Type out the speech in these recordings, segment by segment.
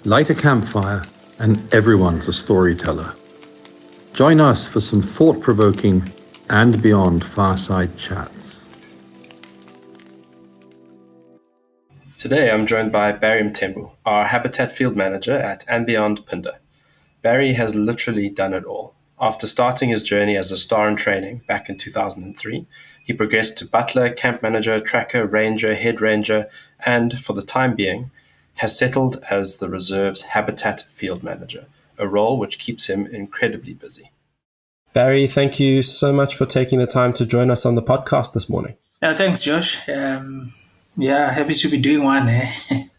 Light a campfire and everyone's a storyteller. Join us for some thought-provoking and beyond fireside chats. Today I'm joined by Barry Mthembu, our Habitat Field Manager at andBeyond Phinda. Barry has literally done it all. After starting his journey as a star in training back in 2003, he progressed to butler, camp manager, tracker, ranger, head ranger, and, for the time being, has settled as the reserve's Habitat Field Manager, a role which keeps him incredibly busy. Barry, thank you so much for taking the time to join us on the podcast this morning. Thanks, Josh. Happy to be doing one.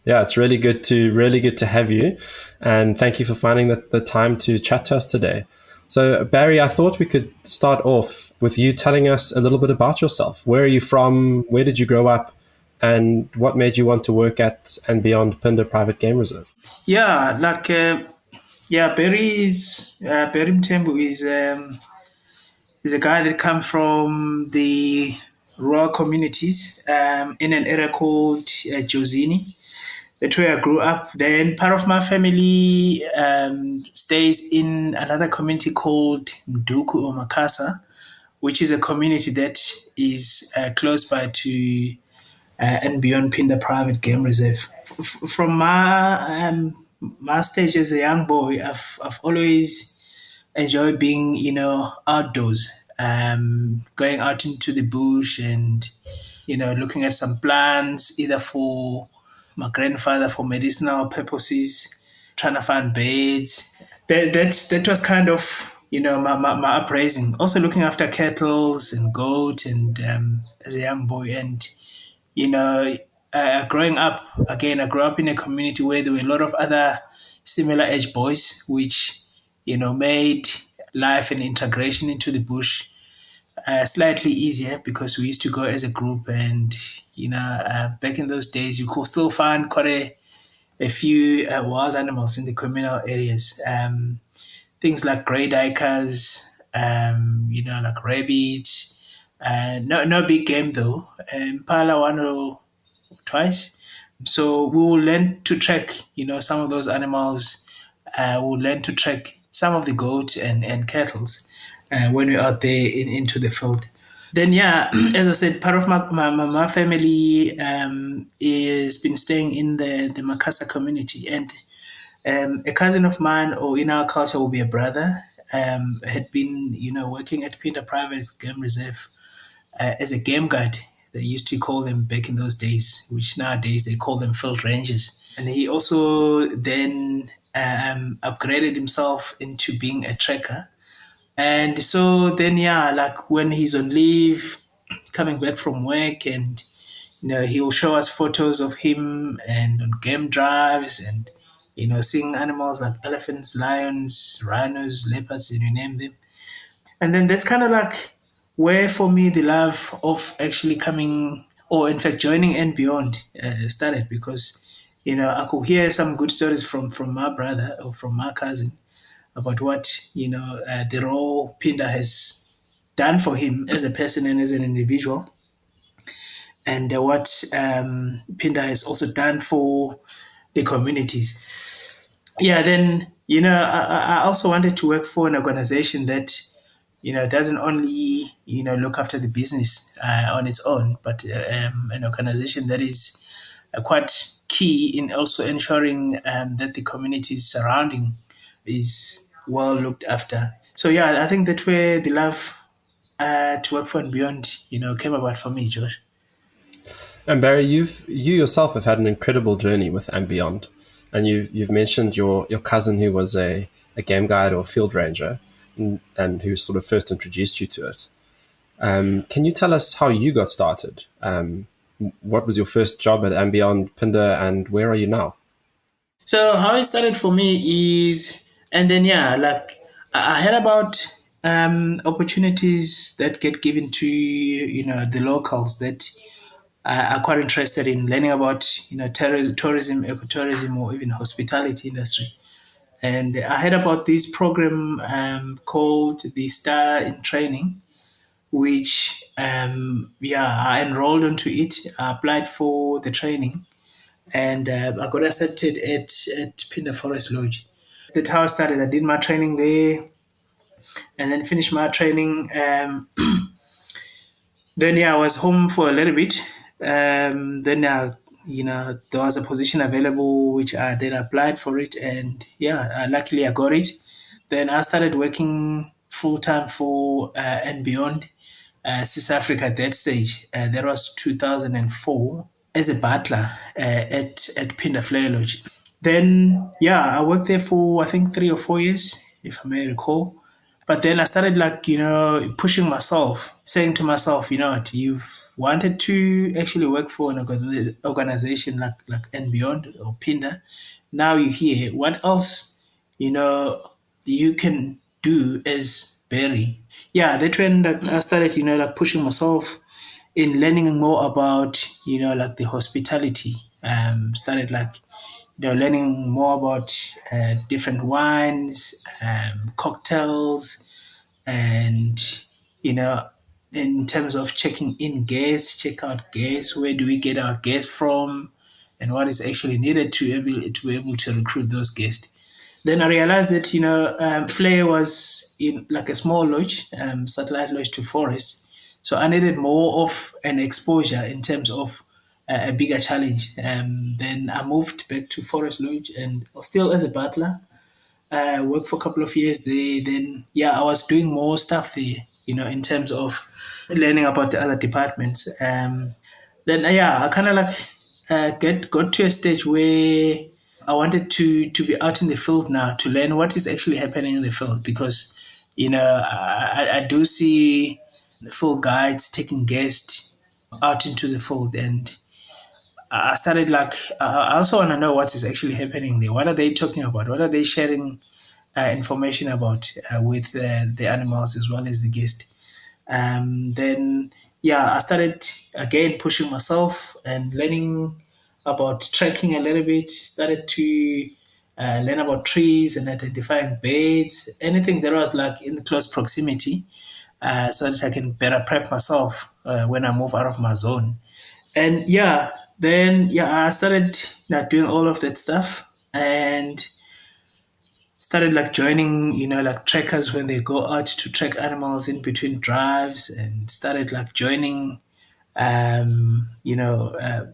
Yeah, it's really good to have you, and thank you for finding the time to chat to us today. So, Barry, I thought we could start off with you telling us a little bit about yourself. Where are you from? Where did you grow up? And what made you want to work at andBeyond Phinda Private Game Reserve? Barry Mthembu is a guy that comes from the rural communities in an area called Jozini. That's where I grew up. Then part of my family stays in another community called Mduku or Makasa, which is a community that is close by to andBeyond Phinda Private Game Reserve. From my stage as a young boy, I've always enjoyed being, outdoors, going out into the bush and, looking at some plants, either for my grandfather for medicinal purposes, trying to find birds. That was kind of, my uprising. Also looking after cattle and goat and as a young boy. And, you know, growing up, again, I grew up in a community where there were a lot of other similar age boys, which, made life and integration into the bush slightly easier because we used to go as a group. And, back in those days, you could still find quite a few wild animals in the communal areas. Things like grey duikers, like rabbits. No big game though. Impala one or twice. So we will learn to track, some of those animals. We'll learn to track some of the goat and cattle when we're out there into the field. Then, as I said, part of my family is been staying in the Makasa community. And a cousin of mine, or in our culture, will be a brother, had been, working at Phinda Private Game Reserve as a game guard. They used to call them back in those days, which nowadays they call them field rangers. And he also then upgraded himself into being a tracker. And so then, like when he's on leave, coming back from work, and he'll show us photos of him and on game drives, and seeing animals like elephants, lions, rhinos, leopards, and you name them. And then that's kind of like where for me the love of actually coming, or in fact joining andBeyond started, because I could hear some good stories from my brother or from my cousin about what the role Phinda has done for him as a person and as an individual, and what Phinda has also done for the communities. Then I also wanted to work for an organization that doesn't only look after the business on its own, but an organization that is quite key in also ensuring that the communities surrounding is well looked after. So I think that where the love to work for andBeyond came about for me, George. And Barry, you yourself have had an incredible journey with andBeyond, and you've mentioned your cousin who was a game guide or field ranger, and who sort of first introduced you to it. Can you tell us how you got started? What was your first job at andBeyond Phinda, and where are you now? So how it started for me is, and then like I heard about opportunities that get given to the locals that are quite interested in learning about tourism, ecotourism, or even hospitality industry. And I heard about this program called the Star in Training, which I enrolled into it. I applied for the training, and I got accepted at Phinda Forest Lodge. That's how I started. I did my training there, and then finished my training. Then I was home for a little bit. Then there was a position available which I then applied for it, and luckily I got it. Then I started working full time for andBeyond, South Africa at that stage. That was 2004 as a butler at Phinda Lodge. Then I worked there for I think 3 or 4 years, if I may recall. But then I started pushing myself, saying to myself, you know what, you've wanted to actually work for an organization like andBeyond or Phinda. Now you're here. What else, you know, you can do as Barry? Yeah, that's when I started, pushing myself in learning more about, like the hospitality. Started learning more about different wines, cocktails, and you know, in terms of checking in guests, check out guests, where do we get our guests from, and what is actually needed to be able to recruit those guests. Then I realized that Flair was in like a small lodge, satellite lodge to Forest, so I needed more of an exposure in terms of a bigger challenge. Then I moved back to Forest Lodge and still as a butler. I worked for a couple of years there. Then I was doing more stuff there, in terms of learning about the other departments. Then I kind of like get got to a stage where I wanted to be out in the field now to learn what is actually happening in the field, because I do see the field guides taking guests out into the field, and I started I also want to know what is actually happening there. What are they talking about? What are they sharing information about with the animals as well as the guest? Then I started again pushing myself and learning about trekking a little bit. Started to learn about trees and identifying birds, anything that was like in close proximity, so that I can better prep myself when I move out of my zone. And then I started doing all of that stuff and started like joining, like trekkers when they go out to trek animals in between drives, and started like joining, um, you know, uh,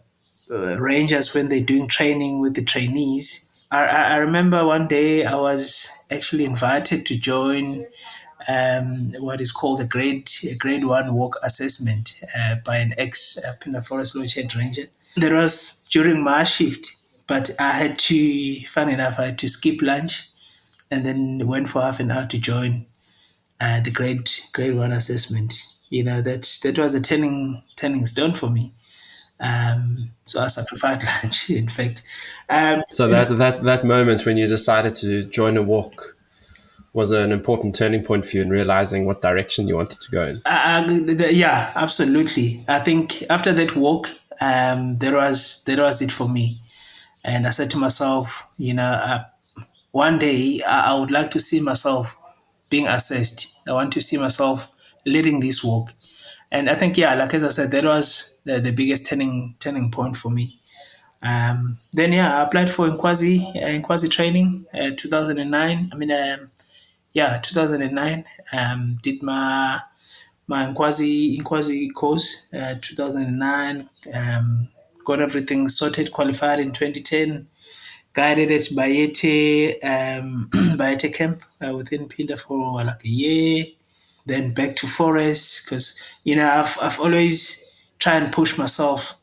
rangers when they're doing training with the trainees. I remember one day I was actually invited to join what is called a grade one walk assessment by an ex Phinda Forest Lodge head ranger. That was during my shift, but I had to, fun enough, I had to skip lunch and then went for half an hour to join the grade one assessment. That was a turning stone for me. So I sacrificed lunch, in fact. So that moment when you decided to join a walk was an important turning point for you in realizing what direction you wanted to go in. Yeah, absolutely. I think after that walk, that was it for me. And I said to myself, one day I would like to see myself being assessed. I want to see myself leading this walk. And I think, like as I said, that was the biggest turning point for me. Then I applied for Inkwazi training, 2009. I mean, 2009. Did my Inkwazi course, 2009. Got everything sorted, qualified in 2010. Guided at Bayete camp within Phinda for like a year. Then back to Forest, because I've always tried and push myself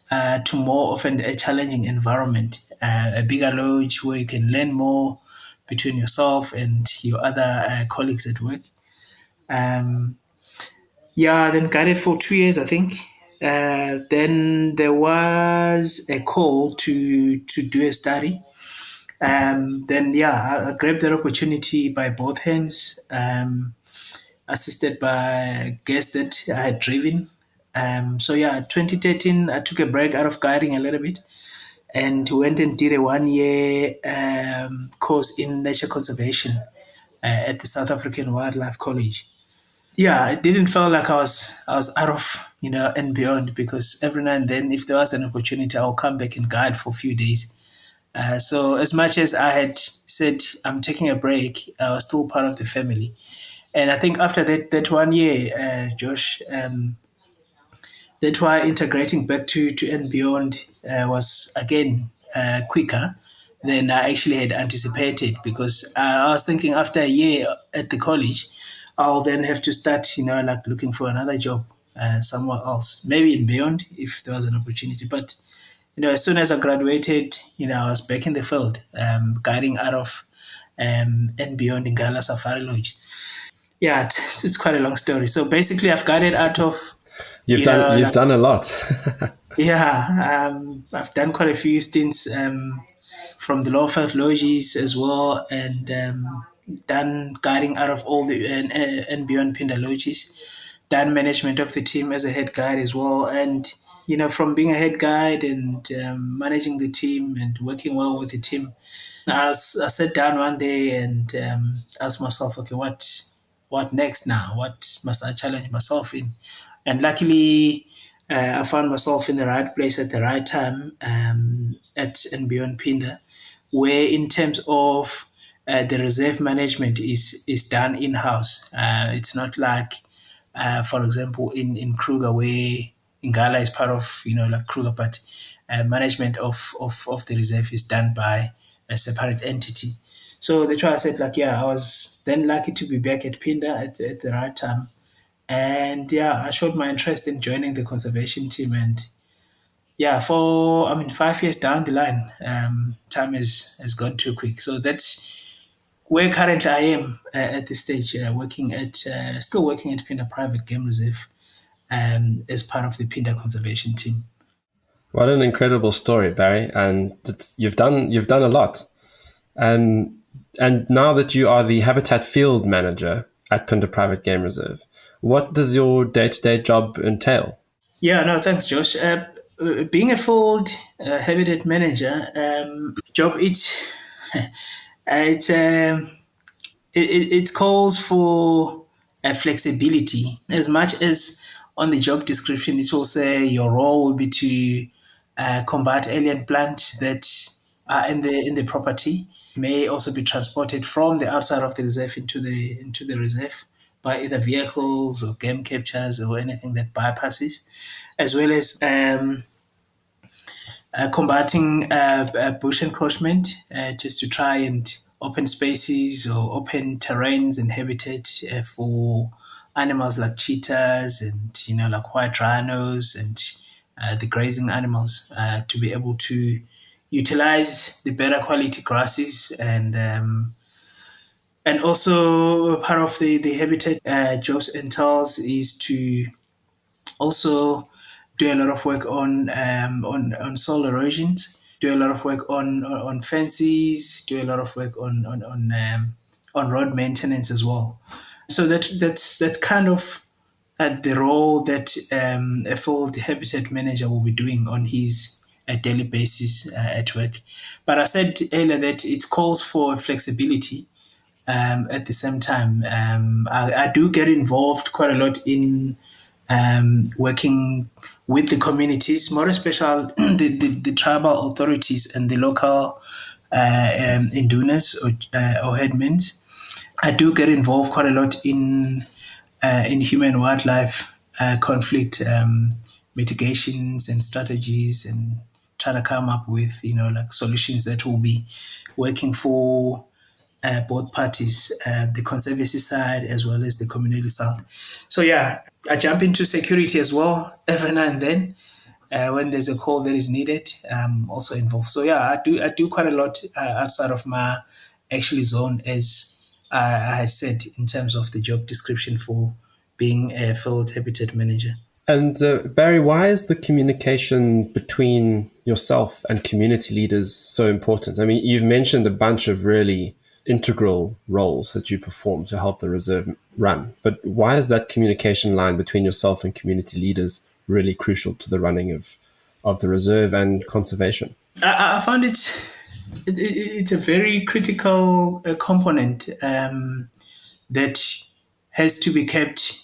to more of a challenging environment, a bigger lodge where you can learn more between yourself and your other colleagues at work. Um, then guided for 2 years, I think. Then there was a call to do a study. Then I grabbed that opportunity by both hands, assisted by guests that I had driven. 2013, I took a break out of guiding a little bit and went and did a 1 year course in nature conservation at the South African Wildlife College. Yeah, it didn't feel like I was out of and beyond, because every now and then, if there was an opportunity, I'll come back and guide for a few days. So as much as I had said I'm taking a break, I was still part of the family. And I think after that 1 year, Josh, that's why integrating back to andBeyond was again quicker than I actually had anticipated, because I was thinking after a year at the college, I'll then have to start, like looking for another job somewhere else, maybe in Beyond if there was an opportunity. But as soon as I graduated, I was back in the field, guiding out of andBeyond in Gala Safari Lodge. Yeah, it's quite a long story. So basically, I've guided out of You've like done a lot. yeah, I've done quite a few stints from the Lawford lodges as well, and done guiding out of all the and beyond Phinda lodges. Done management of the team as a head guide as well, and from being a head guide and managing the team and working well with the team, I sat down one day and asked myself, okay, what next now? What must I challenge myself in? And luckily, I found myself in the right place at the right time at and beyond Phinda, where in terms of the reserve management is done in house. It's not like, for example, in Kruger, where Ingala is part of like Kruger, but management of the reserve is done by a separate entity. So that's why I said, like, yeah, I was then lucky to be back at Phinda at the right time. And yeah, I showed my interest in joining the conservation team. And yeah, for, I mean, 5 years down the line, time has gone too quick. So that's where currently I am at this stage, still working at Phinda Private Game Reserve as part of the Phinda conservation team. What an incredible story, Barry! And you've done a lot. And and now that you are the habitat field manager at Phinda Private Game Reserve, what does your day-to-day job entail? Yeah, no, thanks, Josh. Being a field habitat manager, job, it's it calls for flexibility as much as on the job description it will say your role will be to combat alien plants that are in the property, may also be transported from the outside of the reserve into the reserve by either vehicles or game captures or anything that bypasses, as well as combating bush encroachment, just to try and open spaces or open terrains and habitat for animals like cheetahs and like white rhinos and the grazing animals, to be able to utilize the better quality grasses, and also part of the habitat jobs entails is to also do a lot of work on soil erosions, do a lot of work on fences, do a lot of work on road maintenance as well. So that's kind of the role that a field habitat manager will be doing on his daily basis at work. But I said earlier that it calls for flexibility. At the same time, I do get involved quite a lot in working with the communities, more especially the tribal authorities and the local indunas or headmen. I do get involved quite a lot in human wildlife conflict mitigations and strategies, and trying to come up with like solutions that will be working for both parties, the conservancy side as well as the community side. So yeah, I jump into security as well every now and then when there's a call that is needed. I'm also involved. So yeah, I do quite a lot outside of my actually zone, as I had said in terms of the job description for being a field habitat manager. And Barry, why is the communication between yourself and community leaders so important? I mean, you've mentioned a bunch of really integral roles that you perform to help the reserve run, but why is that communication line between yourself and community leaders really crucial to the running of the reserve and conservation? I found it's a very critical component that has to be kept.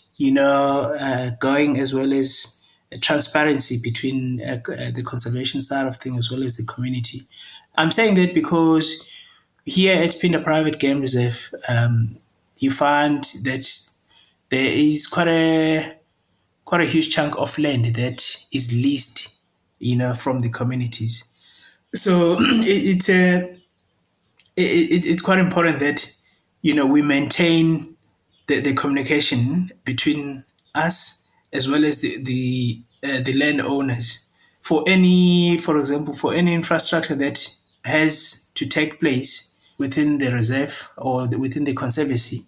going, as well as transparency between the conservation side of things as well as the community. I'm saying that because here at Phinda Private Game Reserve, you find that there is quite a huge chunk of land that is leased, from the communities. So it's quite important that we maintain the communication between us as well as the landowners for example, for any infrastructure that has to take place within the reserve or within the conservancy.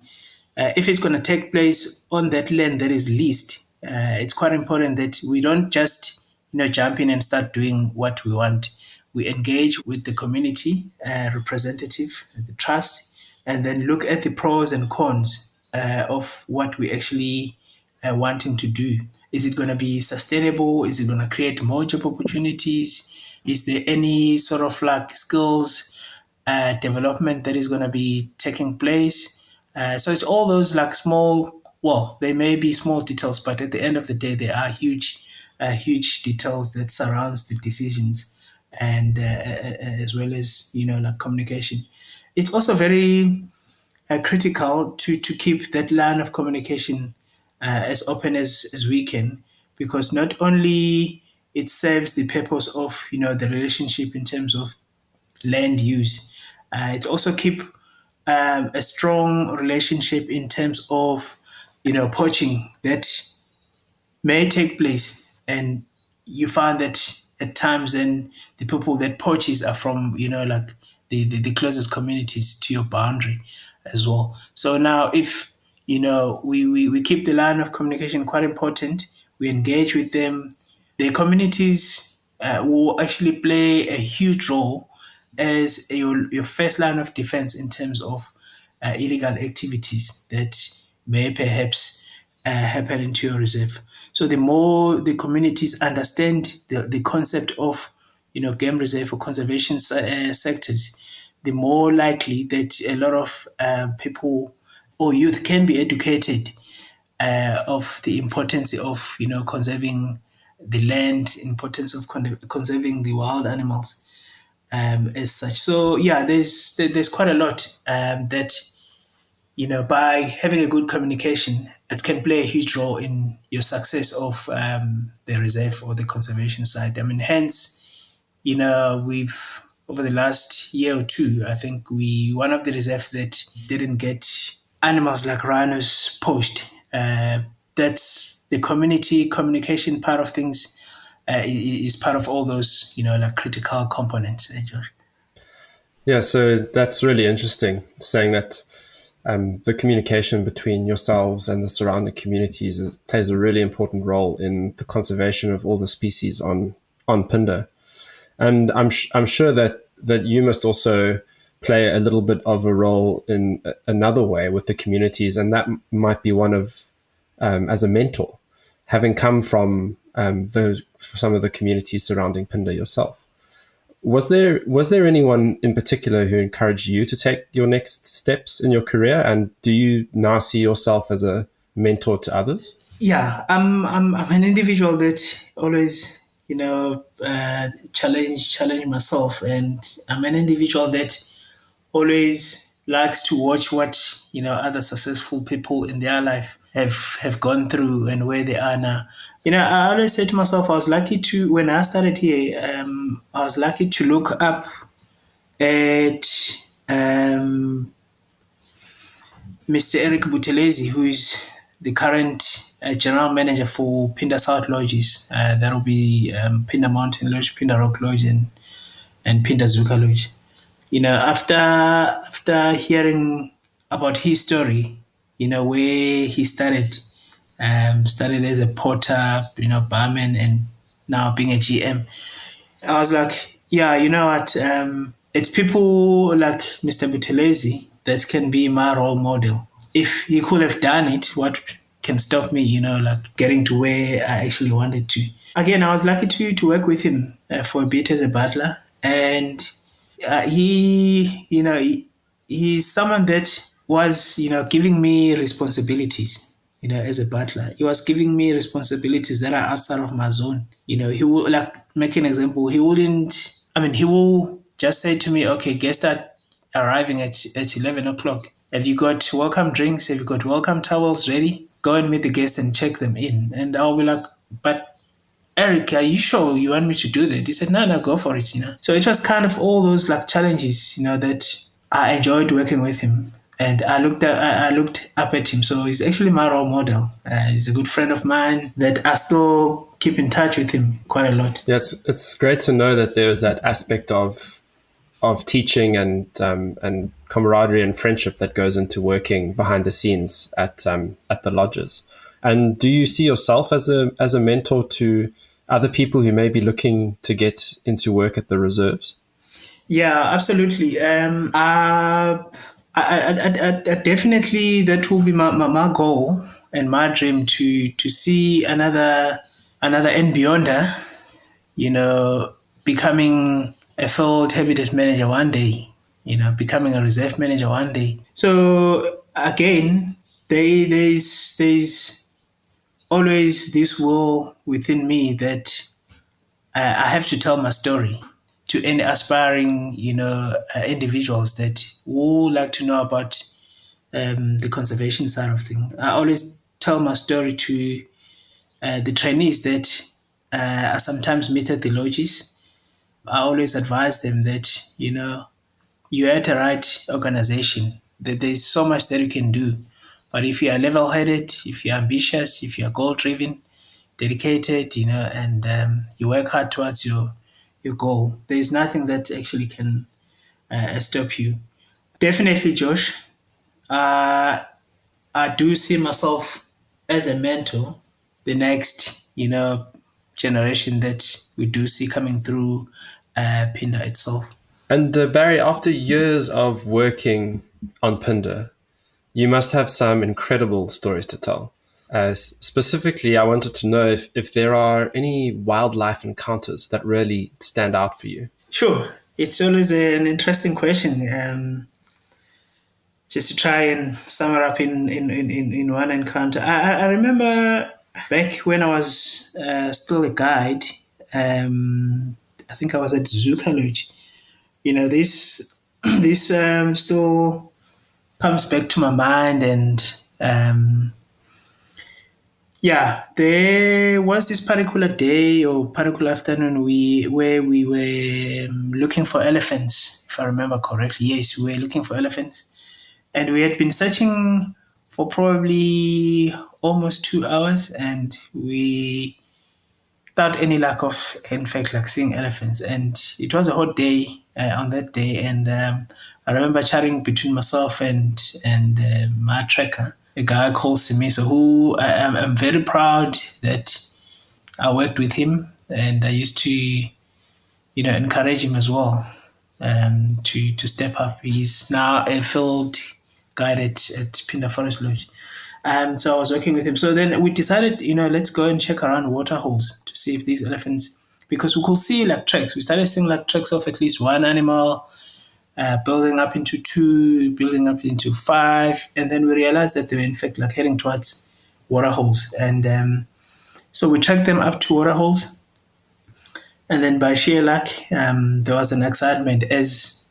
If it's going to take place on that land that is leased, it's quite important that we don't just jump in and start doing what we want. We engage with the community representative, the trust, and then look at the pros and cons of what we actually wanting to do. Is it going to be sustainable? Is it going to create more job opportunities? Is there any sort of like skills development that is going to be taking place? So it's all those like small, well, they may be small details, but at the end of the day, they are huge details that surrounds the decisions, and as well as like communication. It's also very critical to keep that line of communication as open as we can, because not only it serves the purpose of the relationship in terms of land use, it also keep a strong relationship in terms of poaching that may take place, and you find that at times then the people that poaches are from like the closest communities to your boundary as well. So now if we keep the line of communication quite important, we engage with them, the communities will actually play a huge role as your first line of defense in terms of illegal activities that may perhaps happen into your reserve. So the more the communities understand the concept of game reserve or conservation sectors, the more likely that a lot of people or youth can be educated of the importance of conserving the land, importance of conserving the wild animals as such. So yeah, there's quite a lot that by having a good communication, it can play a huge role in your success of the reserve or the conservation side. I mean, hence, we've over the last year or two, I think we one of the reserve that didn't get animals like rhinos poached. That's the community communication part of things is part of all those like critical components. George. Yeah, so that's really interesting, saying that the communication between yourselves and the surrounding communities plays a really important role in the conservation of all the species on Phinda. And I'm sure that you must also play a little bit of a role in another way with the communities, and that might be one of as a mentor, having come from some of the communities surrounding Phinda yourself. Was there anyone in particular who encouraged you to take your next steps in your career, and do you now see yourself as a mentor to others? Yeah, I'm an individual that always challenge myself, and I'm an individual that always likes to watch what other successful people in their life have gone through and where they are now. I always say to myself, I was lucky to when I started here. I was lucky to look up at Mr. Eric Buthelezi, who is the current general manager for Phinda South Lodges. That will be Phinda Mountain Lodge, Phinda Rock Lodge, and Phinda Zuka Lodge. After hearing about his story, where he started as a porter, barman, and now being a GM. I was like, yeah, you know what? It's people like Mr. Buthelezi that can be my role model. If he could have done it, what can stop me, like getting to where I actually wanted to? Again, I was lucky to work with him for a bit as a butler, and he's someone that was, giving me responsibilities. as a butler. He was giving me responsibilities that are outside of my zone. He will, like, make an example. He wouldn't, he will just say to me, okay, guests are arriving at 11 o'clock. Have you got welcome drinks? Have you got welcome towels ready? Go and meet the guests and check them in. And I'll be like, but Eric, are you sure you want me to do that? He said, no, go for it. So it was kind of all those like challenges, that I enjoyed working with him. And I looked up at him. So he's actually my role model. He's a good friend of mine that I still keep in touch with him quite a lot. Yeah, it's great to know that there's that aspect of teaching and camaraderie and friendship that goes into working behind the scenes at the lodges. And do you see yourself as a mentor to other people who may be looking to get into work at the reserves? Yeah, absolutely. I definitely, that will be my goal and my dream to see another andBeyonder, becoming a field habitat manager one day, becoming a reserve manager one day. So again, there's always this will within me that I have to tell my story to any aspiring, individuals that would like to know about the conservation side of things. I always tell my story to the trainees that I sometimes meet at the lodges. I always advise them that, you're at the right organization, that there's so much that you can do. But if you are level headed, if you're ambitious, if you're goal driven, dedicated, and you work hard towards your goal, there's nothing that actually can stop you. Definitely, Josh. I do see myself as a mentor, the next, generation that we do see coming through Phinda itself. And Barry, after years of working on Phinda, you must have some incredible stories to tell. Specifically, I wanted to know if there are any wildlife encounters that really stand out for you. Sure. It's always an interesting question. Just to try and sum it up in one encounter. I remember back when I was still a guide, I think I was at Zuka Lodge. This this still comes back to my mind, and yeah, there was this particular day or particular afternoon where we were looking for elephants, if I remember correctly. Yes, we were looking for elephants. And we had been searching for probably almost 2 hours, and we without any lack of, in fact, like seeing elephants. And it was a hot day on that day, and I remember chatting between myself and my tracker, a guy called Simiso, who I'm very proud that I worked with him, and I used to, encourage him as well to step up. He's now a field guide at Phinda Forest Lodge. So I was working with him. So then we decided, let's go and check around water holes to see if these elephants, because we could see like tracks. We started seeing like tracks of at least one animal, building up into two, building up into five. And then we realized that they were in fact like heading towards water holes. And so we tracked them up to water holes. And then by sheer luck, there was an excitement as,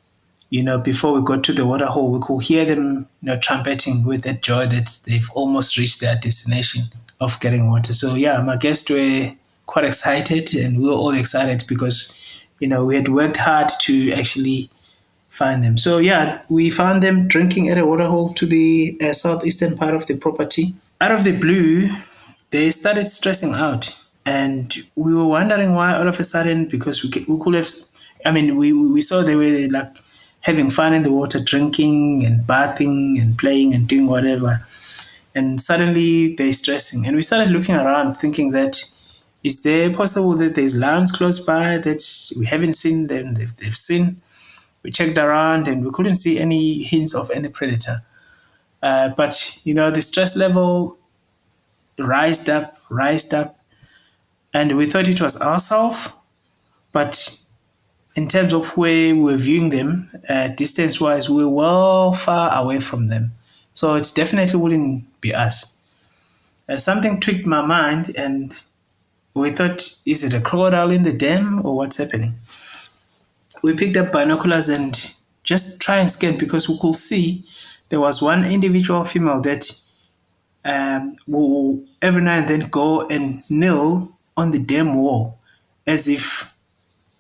before we got to the water hole, we could hear them, trumpeting with that joy that they've almost reached their destination of getting water. So yeah, my guests were quite excited, and we were all excited because, we had worked hard to actually find them. So yeah, we found them drinking at a water hole to the southeastern part of the property. Out of the blue, they started stressing out. And we were wondering why all of a sudden, because we could have, we saw they were like having fun in the water, drinking and bathing and playing and doing whatever. And suddenly they're stressing. And we started looking around thinking that, is there possible that there's lions close by that we haven't seen them, they've seen? We checked around and we couldn't see any hints of any predator. But, the stress level rised up. And we thought it was ourselves, but in terms of where we were viewing them, distance-wise, we were well far away from them. So it definitely wouldn't be us. Something tricked my mind, and we thought, is it a crocodile in the dam or what's happening? We picked up binoculars and just try and scan because we could see there was one individual female that will every now and then go and kneel on the dam wall as if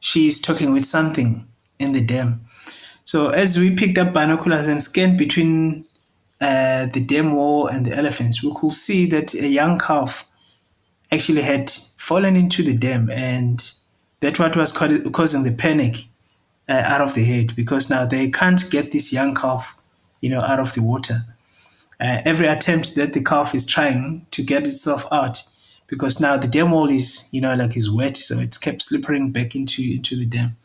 she's talking with something in the dam. So as we picked up binoculars and scanned between the dam wall and the elephants, we could see that a young calf actually had fallen into the dam, and that what was causing the panic out of the head, because now they can't get this young calf, out of the water. Every attempt that the calf is trying to get itself out, because now the dam wall is, is wet, so it's kept slipping back into the dam.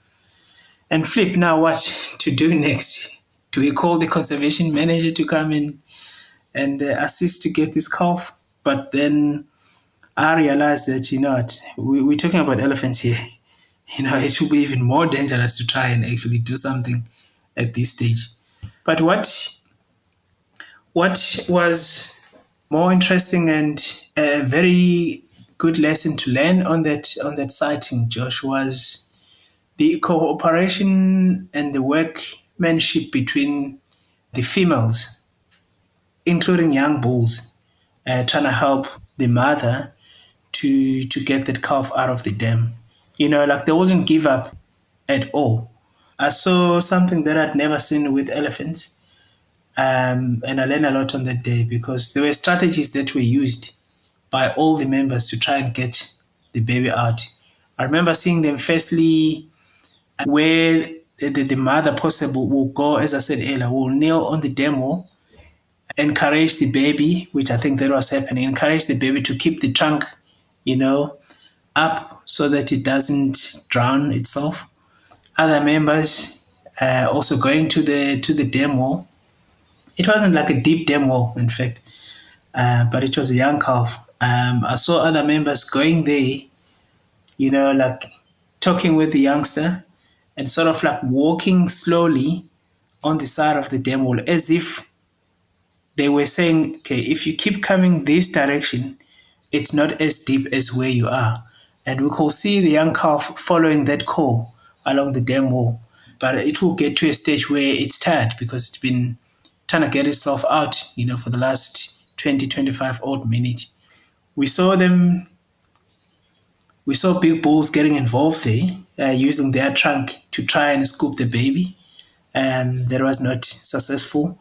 And Flip, now what to do next? Do we call the conservation manager to come in and assist to get this calf? But then I realized that, what, we're talking about elephants here. It will be even more dangerous to try and actually do something at this stage. But what was more interesting and a very good lesson to learn on that sighting, Josh, was the cooperation and the workmanship between the females, including young bulls, trying to help the mother to get that calf out of the dam. Like they wouldn't give up at all. I saw something that I'd never seen with elephants, and I learned a lot on that day because there were strategies that were used by all the members to try and get the baby out. I remember seeing them firstly where the mother possible will go, as I said earlier, will kneel on the dam wall, encourage the baby, which I think that was happening, encourage the baby to keep the trunk, up so that it doesn't drown itself. Other members also going to the dam wall. It wasn't like a deep dam wall, in fact, but it was a young calf. I saw other members going there, like talking with the youngster and sort of like walking slowly on the side of the dam wall as if they were saying, okay, if you keep coming this direction, it's not as deep as where you are. And we could see the young calf following that call along the dam wall. But it will get to a stage where it's tired because it's been trying to get itself out, for the last 20, 25 odd minutes. We saw big bulls getting involved there, using their trunk to try and scoop the baby. That was not successful.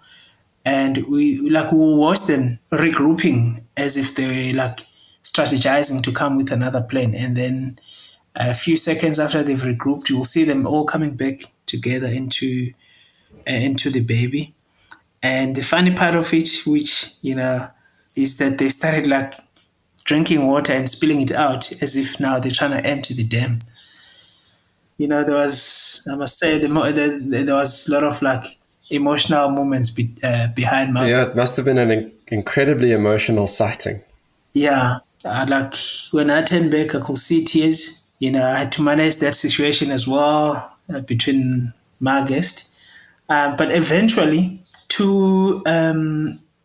And we watched them regrouping as if they were like strategizing to come with another plan. And then a few seconds after they've regrouped, you will see them all coming back together into the baby. And the funny part of it, which is that they started like drinking water and spilling it out as if now they're trying to empty the dam. There was, I must say, there was a lot of like emotional moments behind my. Yeah, it must have been an incredibly emotional sighting. Yeah, like when I turned back, I could see tears. I had to manage that situation as well between my guest. But eventually, two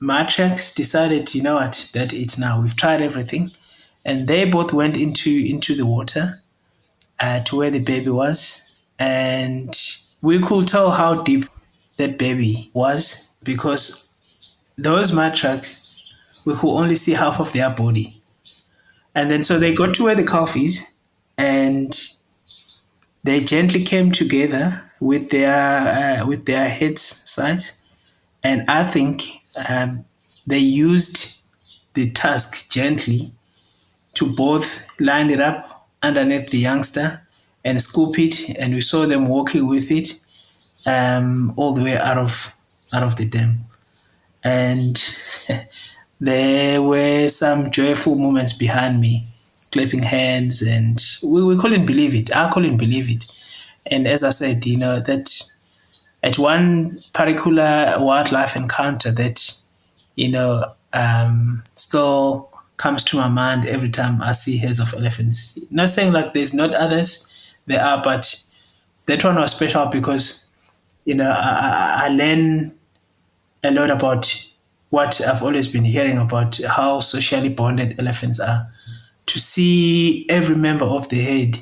matriarchs decided, what, that it's now. We've tried everything. And they both went into the water to where the baby was. And we could tell how deep that baby was because those matriarchs, we could only see half of their body. And then so they got to where the calf is and they gently came together with their heads sides. And I think they used the tusk gently to both line it up underneath the youngster and scoop it. And we saw them walking with it all the way out of the dam. And there were some joyful moments behind me, clapping hands, and we couldn't believe it. I couldn't believe it. And as I said, that at one particular wildlife encounter that, still comes to my mind every time I see heads of elephants. Not saying like there's not others, there are, but that one was special because, I learn a lot about what I've always been hearing about how socially bonded elephants are. To see every member of the herd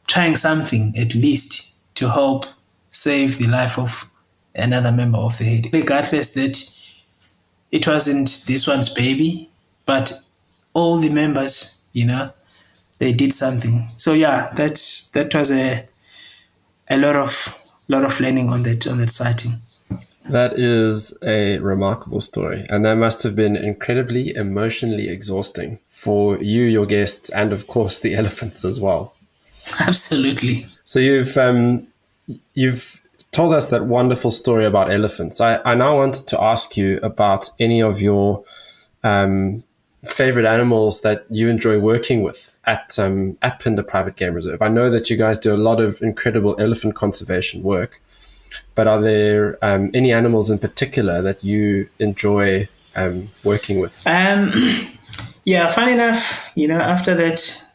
trying something at least to help save the life of another member of the herd, regardless that it wasn't this one's baby, but all the members, they did something. So yeah, that was a lot of learning on that sighting. That is a remarkable story, and that must have been incredibly emotionally exhausting for you, your guests, and of course the elephants as well. Absolutely. So you've told us that wonderful story about elephants. I now wanted to ask you about any of your favorite animals that you enjoy working with at Phinda Private Game Reserve. I know that you guys do a lot of incredible elephant conservation work, but are there any animals in particular that you enjoy working with? Yeah, funny enough, after that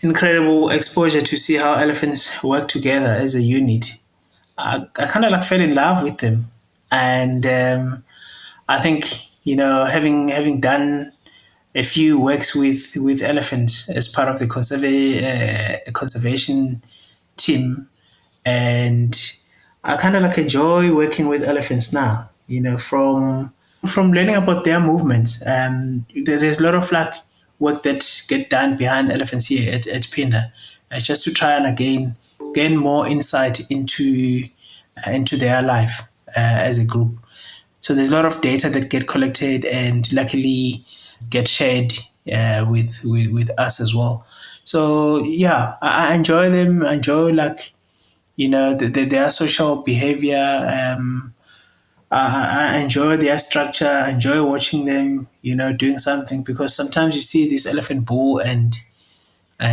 incredible exposure to see how elephants work together as a unit, I kind of like fell in love with them, and I think having done a few works with elephants as part of the conservation team, and I kind of like enjoy working with elephants now. From learning about their movements. There's a lot of like work that get done behind elephants here at Phinda, just to try and again gain more insight into their life as a group. So there's a lot of data that get collected and luckily get shared with us as well. So yeah, I enjoy them. I enjoy like their social behavior. I enjoy their structure. I enjoy watching them, doing something, because sometimes you see this elephant bull and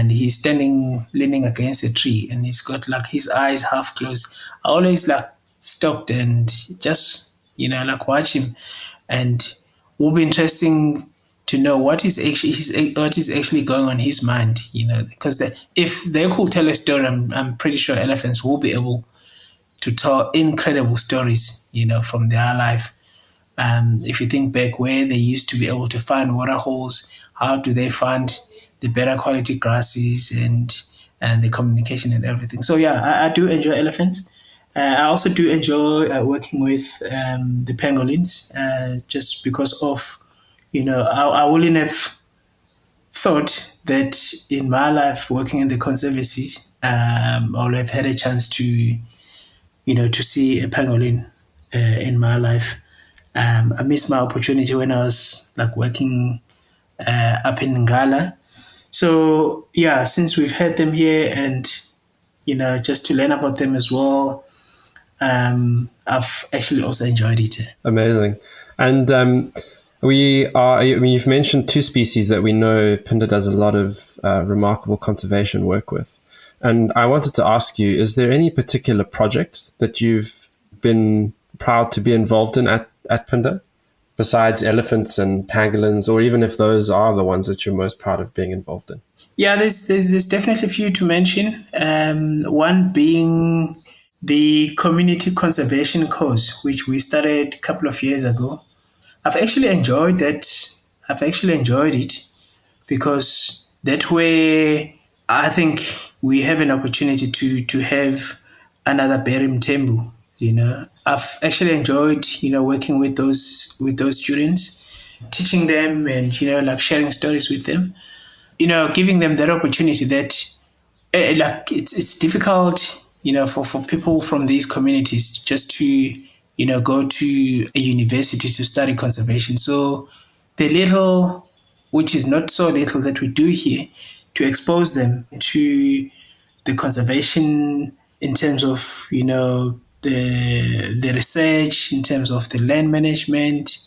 he's standing leaning against a tree and he's got like his eyes half closed. I always like stopped and just like watch him, and it will be interesting to know what is actually going on in his mind. Because if they could tell a story, I'm pretty sure elephants will be able to tell incredible stories, from their life. If you think back where they used to be able to find water holes, how do they find the better quality grasses and the communication and everything. So yeah, I do enjoy elephants. I also do enjoy working with the pangolins, just because of, I wouldn't have thought that in my life working in the conservancies, I would have had a chance to see a pangolin in my life. I missed my opportunity when I was like working up in Ngala. So yeah, since we've had them here and just to learn about them as well, I've actually also enjoyed it. Amazing. And you've mentioned two species that we know Phinda does a lot of remarkable conservation work with. And I wanted to ask you, is there any particular project that you've been proud to be involved in at Phinda, besides elephants and pangolins, or even if those are the ones that you're most proud of being involved in? Yeah, there's definitely a few to mention. One being the community conservation course, which we started a couple of years ago. I've actually enjoyed that. I've actually enjoyed it because that way I think we have an opportunity to have another Barry Mthembu. I've actually enjoyed working with those students, teaching them and like sharing stories with them. Giving them that opportunity that like it's difficult for people from these communities just to go to a university to study conservation. So the little, which is not so little, that we do here, to expose them to the conservation in terms of the research, in terms of the land management,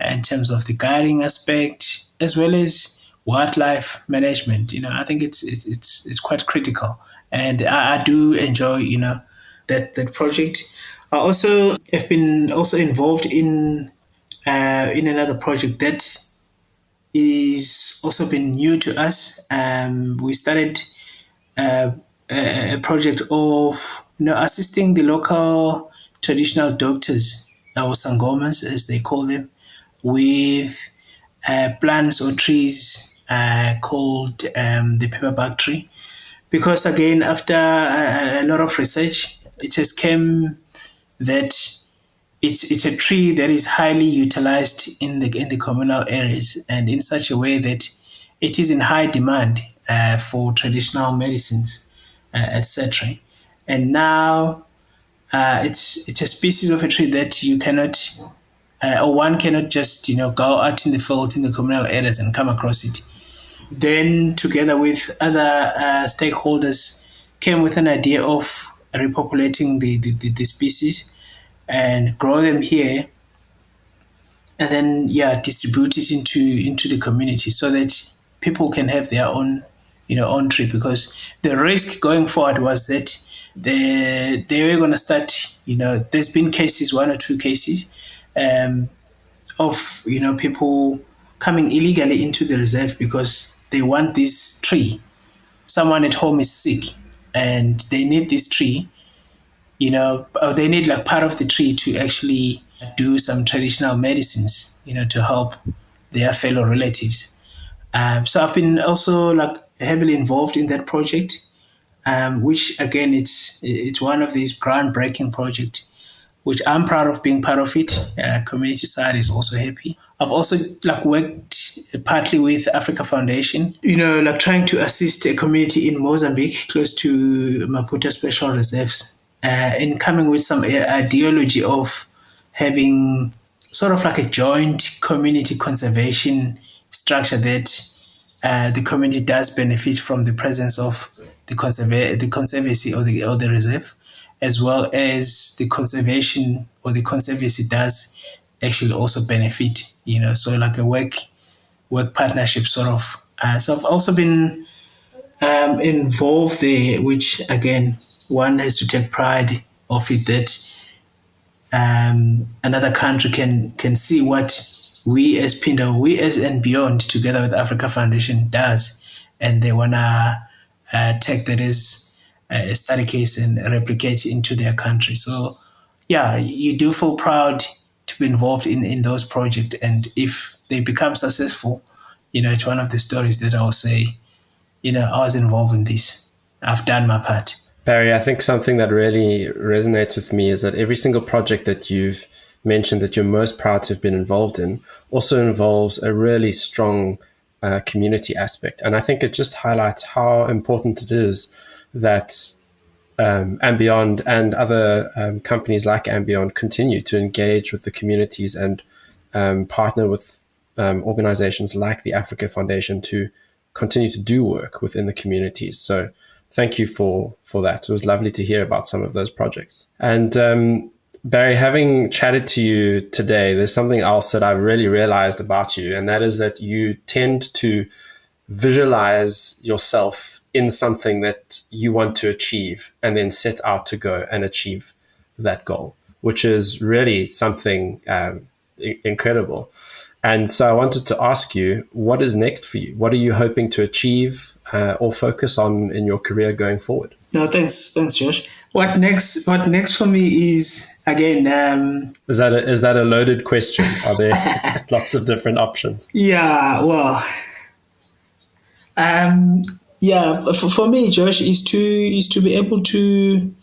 in terms of the guiding aspect, as well as wildlife management. I think it's quite critical, and I do enjoy that project. I also have been also involved in another project that is also been new to us. We started uh, a project of assisting the local traditional doctors, or sangomas as they call them, with plants or trees called the paperback tree. Because again, after a lot of research, it has come that it's a tree that is highly utilized in the communal areas, and in such a way that it is in high demand for traditional medicines, etc. And now it's a species of a tree that you cannot or one cannot just go out in the field in the communal areas and come across it. Then, together with other stakeholders, came with an idea of repopulating the species and grow them here, and then distribute it into the community so that people can have their own own tree. Because the risk going forward was that they were going to start, there's been cases, one or two cases, of people coming illegally into the reserve because they want this tree. Someone at home is sick and they need this tree, or they need like part of the tree to actually do some traditional medicines, to help their fellow relatives. So I've been also like heavily involved in that project, which again it's one of these groundbreaking projects, which I'm proud of being part of it. Community side is also happy. I've also like worked partly with Africa Foundation, like trying to assist a community in Mozambique close to Maputo Special Reserves, in coming with some ideology of having sort of like a joint community conservation structure that the community does benefit from the presence of the conservancy or the reserve, as well as the conservation or the conservancy does actually also benefit. So like a work partnership sort of. So I've also been involved there, which again one has to take pride of it that another country can see what we as Phinda, we as andBeyond, together with Africa Foundation does, and they wanna take that as a study case and replicate it into their country. So, yeah, you do feel proud to be involved in those projects, and if they become successful, it's one of the stories that I'll say, I was involved in this. I've done my part. Barry, I think something that really resonates with me is that every single project that you've mentioned that you're most proud to have been involved in also involves a really strong community aspect. And I think it just highlights how important it is that andBeyond and other companies like andBeyond continue to engage with the communities and partner with organizations like the Africa Foundation to continue to do work within the communities. So thank you for that. It was lovely to hear about some of those projects. And Barry, having chatted to you today, there's something else that I've really realized about you, and that is that you tend to visualize yourself in something that you want to achieve and then set out to go and achieve that goal, which is really something incredible. And so I wanted to ask you, what is next for you? What are you hoping to achieve or focus on in your career going forward? No, thanks, Josh. What next? What next for me is again. Is that a loaded question? Are there lots of different options? Yeah, well, for me, Josh, is to be able to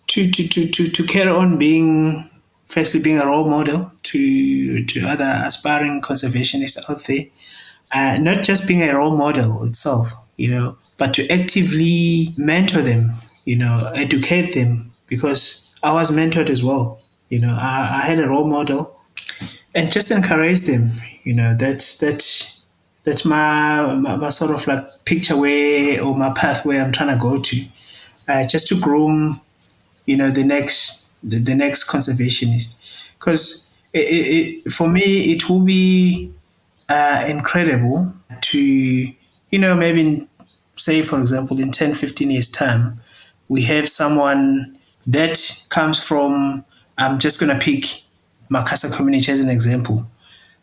carry on being, firstly, being a role model to other aspiring conservationists out there. Not just being a role model itself, but to actively mentor them, educate them, because I was mentored as well. I had a role model, and just encourage them. That's my sort of like picture way, or my pathway I'm trying to go to, just to groom, the next conservationist. Because for me, it will be incredible to, maybe say, for example, in 10, 15 years time, we have someone that comes from, I'm just going to pick Makassar community as an example.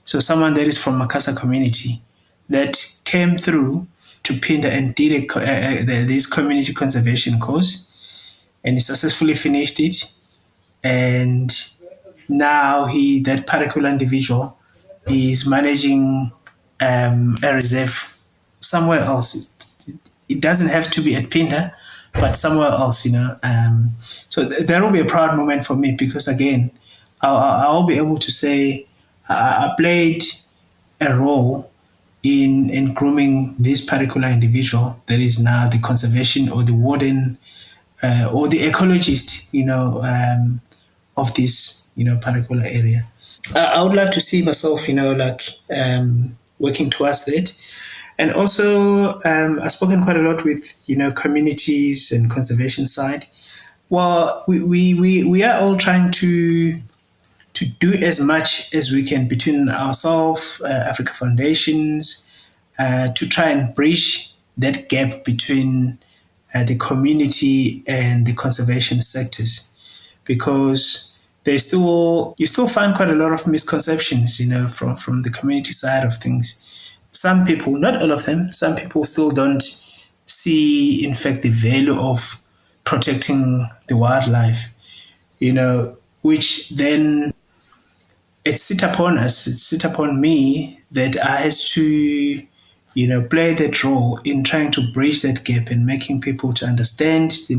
So someone that is from Makassar community that came through to Phinda and did this community conservation course, and he successfully finished it. and now that particular individual is managing a reserve somewhere else. It doesn't have to be at Phinda, but somewhere else, so that will be a proud moment for me because again, I'll be able to say I played a role in grooming this particular individual that is now the conservation or the warden or the ecologist, of this, particular area. I would love to see myself, working towards that. And also, I've spoken quite a lot with, communities and conservation side. Well, we are all trying to do as much as we can between ourselves, Africa Foundations, to try and bridge that gap between the community and the conservation sectors, because you still find quite a lot of misconceptions, from the community side of things. Some people, not all of them, some people still don't see, in fact, the value of protecting the wildlife, which then it's sit upon us, it's sit upon me that I has to, play that role in trying to bridge that gap and making people to understand the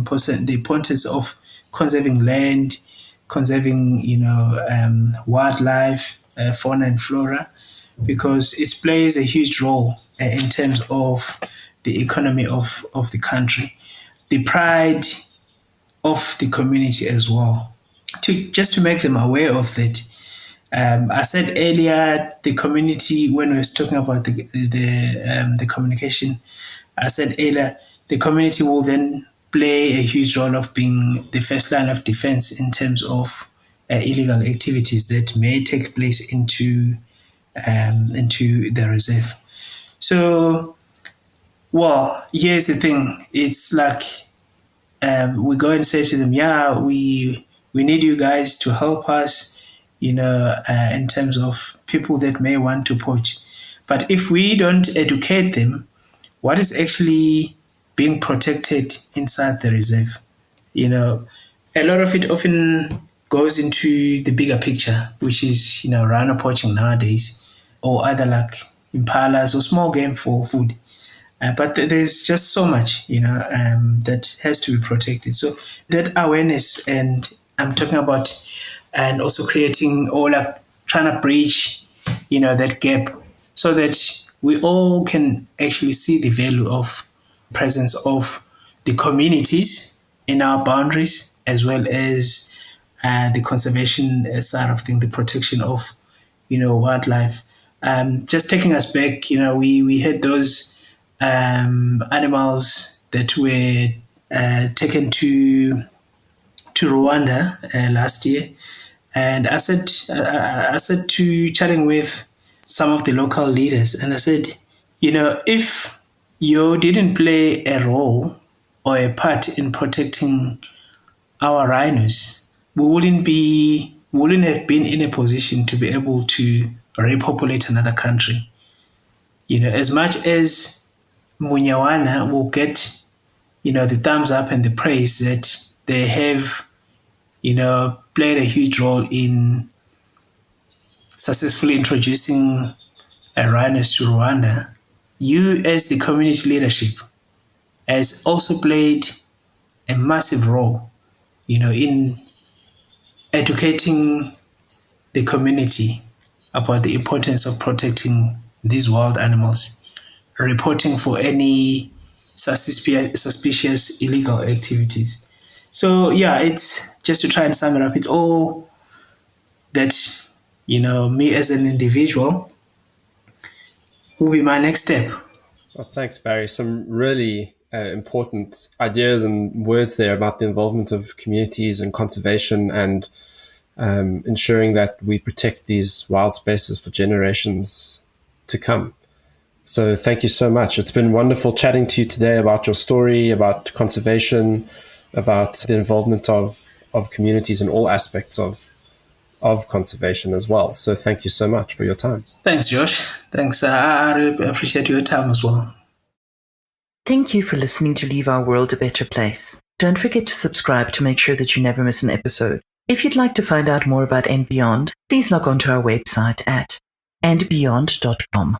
importance of conserving land, conserving, wildlife, fauna and flora, because it plays a huge role in terms of the economy of the country, the pride of the community as well. To make them aware of that. I said earlier, the community, when we was talking about the communication, I said earlier, the community will then play a huge role of being the first line of defense in terms of illegal activities that may take place into the reserve. So, well, here's the thing. It's like we go and say to them, yeah, we need you guys to help us, in terms of people that may want to poach. But if we don't educate them, what is actually being protected inside the reserve? A lot of it often goes into the bigger picture, which is, rhino poaching nowadays, or other like impalas or small game for food. But there's just so much, that has to be protected. So that awareness, and I'm talking about, and also creating or like trying to bridge, that gap, so that we all can actually see the value of presence of the communities in our boundaries, as well as the conservation side of things, the protection of, wildlife. Just taking us back, we had those animals that were taken to Rwanda last year, and I said to chatting with some of the local leaders, and I said, if you didn't play a role or a part in protecting our rhinos, we wouldn't have been in a position to be able to repopulate another country. As much as Munyawana will get, the thumbs up and the praise that they have, played a huge role in successfully introducing rhinos to Rwanda, you as the community leadership has also played a massive role, in educating the community about the importance of protecting these wild animals, reporting for any suspicious illegal activities. So yeah, it's just to try and sum it up. It's all that, me as an individual will be my next step. Well, thanks, Barry. Some really important ideas and words there about the involvement of communities and conservation, and ensuring that we protect these wild spaces for generations to come. So thank you so much. It's been wonderful chatting to you today about your story, about conservation, about the involvement of communities in all aspects of conservation as well. So thank you so much for your time. Thanks, Josh. Thanks. I really appreciate your time as well. Thank you for listening to Leave Our World a Better Place. Don't forget to subscribe to make sure that you never miss an episode. If you'd like to find out more about andBeyond, please log on to our website at andbeyond.com.